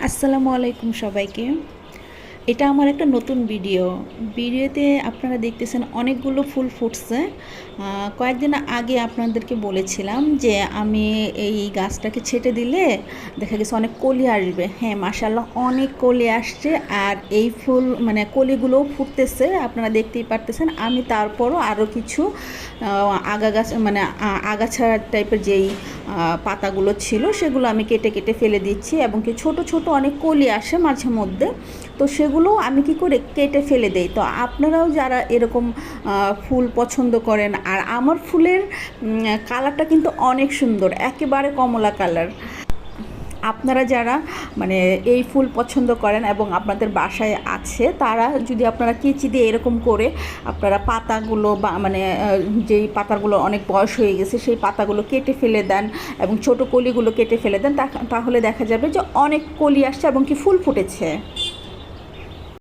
আসসালামু আলাইকুম সবাইকে। এটা আমার একটা নতুন ভিডিওতে আপনারা দেখতেছেন অনেকগুলো ফুল ফুটছে। কয়েকদিন আগে আপনাদেরকে বলেছিলাম যে আমি এই গাছটাকে ছেটে দিলে দেখা গেছে অনেক কলি আসবে। হ্যাঁ, মাশাআল্লাহ অনেক কলি আসছে। আর এই ফুল মানে কলিগুলোও ফুটতেছে, আপনারা দেখতেই পারতেছেন। আমি তারপরও আরও কিছু আগা গাছ মানে আগাছা টাইপের যেই পাতাগুলো ছিল সেগুলো আমি কেটে কেটে ফেলে দিচ্ছি, এবং কি ছোট ছোট অনেক কলি আসে মাঝে মধ্যে, তো সেগুলো আমি কি করে কেটে ফেলে দেই। তো আপনারাও যারা এরকম ফুল পছন্দ করেন, আর আমার ফুলের কালারটা কিন্তু অনেক সুন্দর, একেবারে কমলা কালার। আপনারা যারা মানে এই ফুল পছন্দ করেন এবং আপনাদের বাসায় আছে, তারা যদি আপনারা কেচি দিয়ে এরকম করে আপনারা পাতাগুলো বা মানে যেই পাতাগুলো অনেক বয়স হয়ে গেছে সেই পাতাগুলো কেটে ফেলে দেন এবং ছোট কলিগুলো কেটে ফেলে দেন, তাহলে দেখা যাবে যে অনেক কলি আসছে এবং কি ফুল ফুটেছে।